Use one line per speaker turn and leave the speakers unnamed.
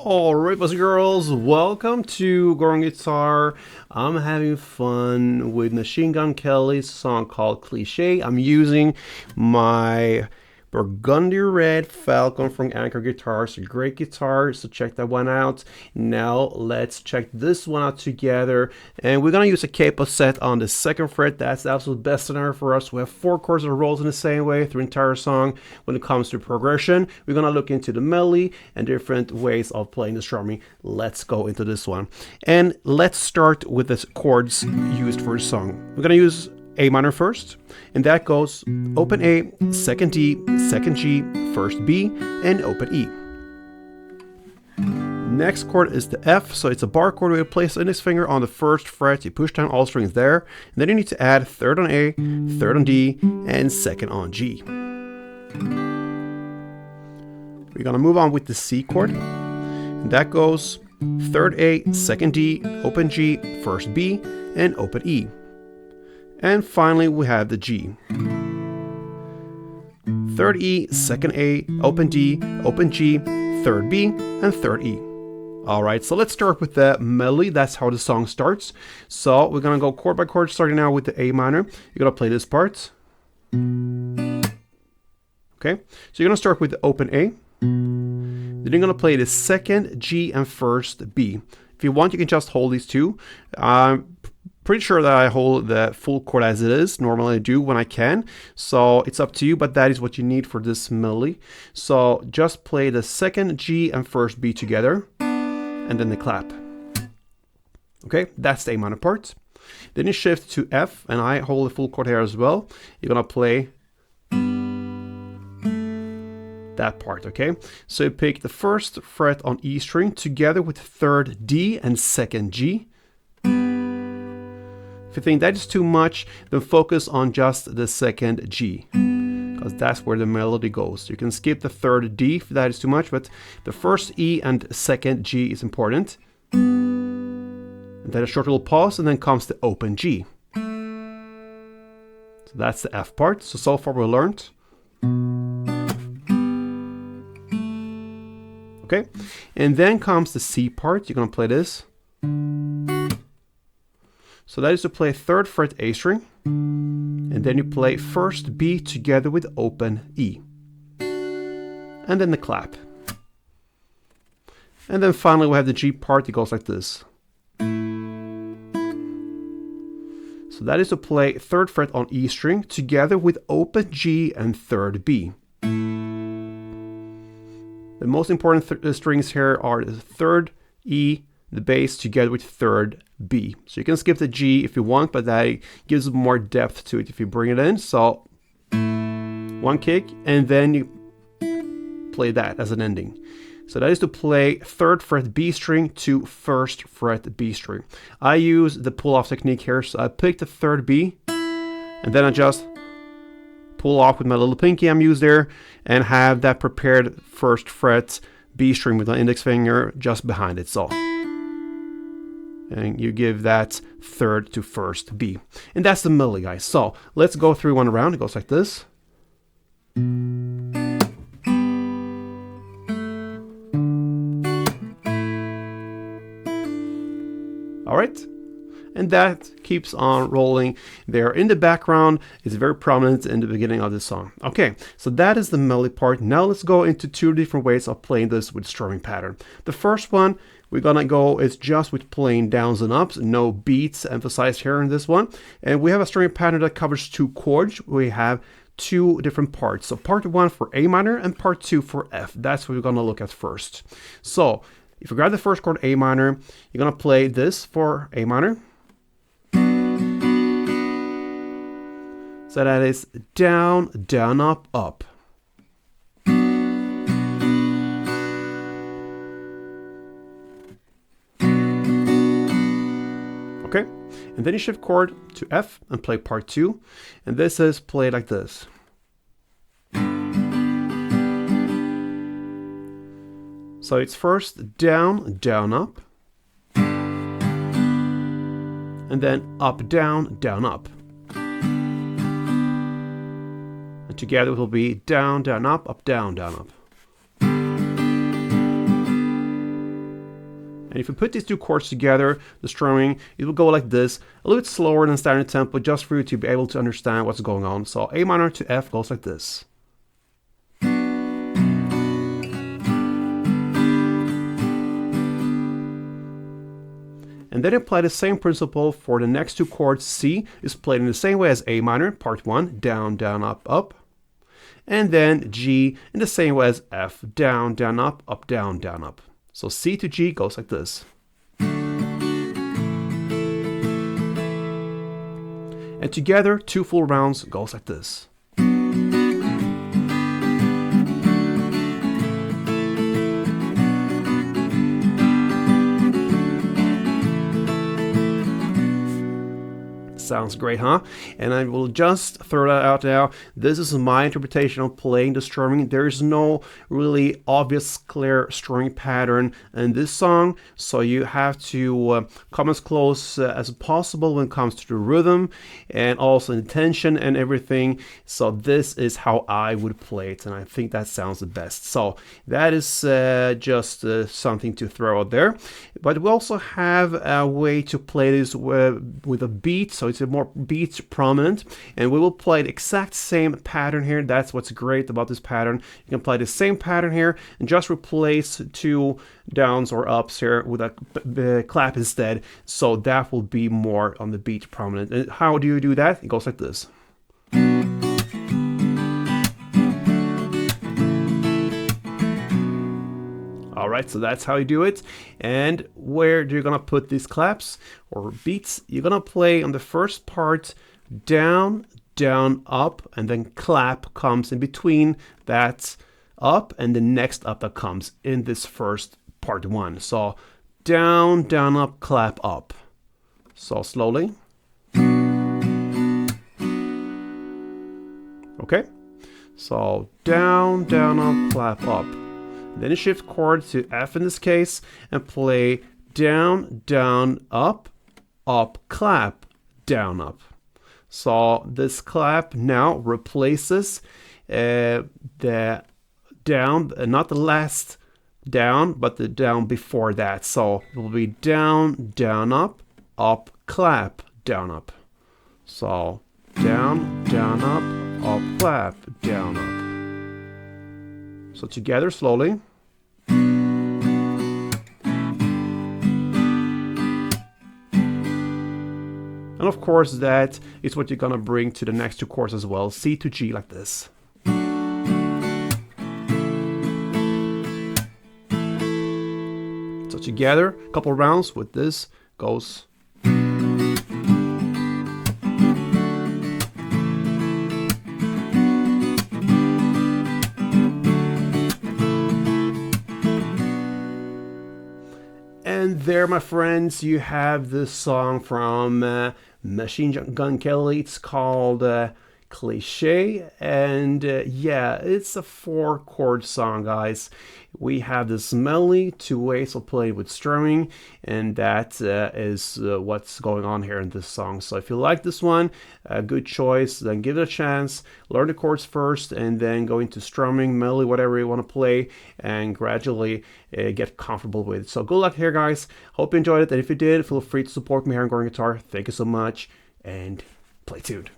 Alright, boys and girls, welcome to Goron Guitar. I'm having fun with Machine Gun Kelly's song called Cliché. I'm using my Burgundy Red Falcon from Anchor Guitars. A great guitar, so check that one out. Now let's check this one out together. And we're gonna use a capo set on the second fret. That's the absolute best scenario for us. We have 4 chords that rolls in the same way through the entire song. When it comes to progression, we're gonna look into the melody and different ways of playing the strumming. Let's go into this one. And let's start with the chords used for the song. We're gonna use A minor first, and that goes open A, second D, second G, first B, and open E. Next chord is the F, so it's a bar chord where you place the index finger on the first fret, you push down all strings there, and then you need to add third on A, third on D, and second on G. We're gonna move on with the C chord, and that goes third A, second D, open G, first B, and open E. And finally, we have the G. Third E, second A, open D, open G, third B, and third E. Alright, so let's start with the melody. That's how the song starts. So we're gonna go chord by chord, starting now with the A minor. You're gonna play this part. Okay, so you're gonna start with the open A. Then you're gonna play the second G and first B. If you want, you can just hold these two. Pretty sure that I hold the full chord as it is. Normally I do when I can, so it's up to you, but that is what you need for this melody. So just play the second G and first B together, and then the clap. Okay, that's the A minor part. Then you shift to F, and I hold the full chord here as well. You're gonna play that part, okay? So you pick the first fret on E string together with third D and second G. If you think that is too much, then focus on just the second G, because that's where the melody goes. You can skip the third D if that is too much, but the first E and second G is important. And then a short little pause, and then comes the open G. So that's the F part. So far we learned. Okay, and then comes the C part. You're gonna play this. So that is to play third fret A string, and then you play first B together with open E. And then the clap. And then finally we have the G part. It goes like this. So that is to play third fret on E string together with open G and third B. The most important strings here are the third E, the bass together with third B. So you can skip the G if you want, but that gives more depth to it if you bring it in. So one kick, and then you play that as an ending. So that is to play third fret B string to first fret B string. I use the pull off technique here. So I pick the third B, and then I just pull off with my little pinky I'm used there, and have that prepared first fret B string with my index finger just behind it. So, and you give that third to first B. And that's the melody, guys. So let's go through one round. It goes like this. All right. And that keeps on rolling there in the background. It's very prominent in the beginning of the song. Okay, so that is the melody part. Now let's go into 2 different ways of playing this with strumming pattern. The first one we're gonna go is just with playing downs and ups, no beats emphasized here in this one. And we have a strumming pattern that covers 2 chords. We have 2 different parts. So part 1 for A minor and part 2 for F. That's what we're gonna look at first. So if you grab the first chord A minor, you're gonna play this for A minor. So that is down, down, up, up. Okay, and then you shift chord to F and play part 2. And this is played like this. So it's first down, down, up. And then up, down, down, up. Together it will be down, down, up, down, down, up. And if you put these two chords together, the strumming, it will go like this, a little bit slower than standard tempo, just for you to be able to understand what's going on. So A minor to F goes like this. And then apply the same principle for the next two chords. C is played in the same way as A minor, part 1, down, down, up, up. And then G in the same way as F, down, down, up, down, down, up. So C to G goes like this. And together, 2 full rounds goes like this. Sounds great, huh? And I will just throw that out now. This is my interpretation of playing the strumming. There is no really obvious, clear strumming pattern in this song, so you have to come as close as possible when it comes to the rhythm and also the tension and everything. So this is how I would play it, and I think that sounds the best. So that is just something to throw out there. But we also have a way to play this with a beat, so it's a more beat prominent, and we will play the exact same pattern here. That's what's great about this pattern. You can play the same pattern here and just replace 2 downs or ups here with a clap instead, so that will be more on the beat prominent. And how do you do that? It goes like this. Alright, so that's how you do it. And where you're gonna put these claps or beats, you're gonna play on the first part down, down, up, and then clap comes in between that up and the next up that comes in this first part 1. So down, down, up, clap, up. So slowly. Okay, so down, down, up, clap, up. Then you shift chord to F in this case and play down, down, up, clap, down, up. So this clap now replaces the down, not the last down, but the down before that. So it will be down, down, up, clap, down, up. So down, down, up, clap, down, up. So together slowly. And of course that is what you're gonna bring to the next 2 chords as well. C to G like this. So together, a couple rounds with this goes. And there, my friends, you have this song from Machine Gun Kelly. It's called Cliché, and yeah, it's a 4-chord song, guys. We have this melody, 2 ways of playing with strumming, and that is what's going on here in this song. So if you like this one, a good choice, then give it a chance. Learn the chords first, and then go into strumming, melody, whatever you want to play, and gradually get comfortable with it. So good luck here, guys. Hope you enjoyed it, and if you did, feel free to support me here on Growing Guitar. Thank you so much, and play tuned.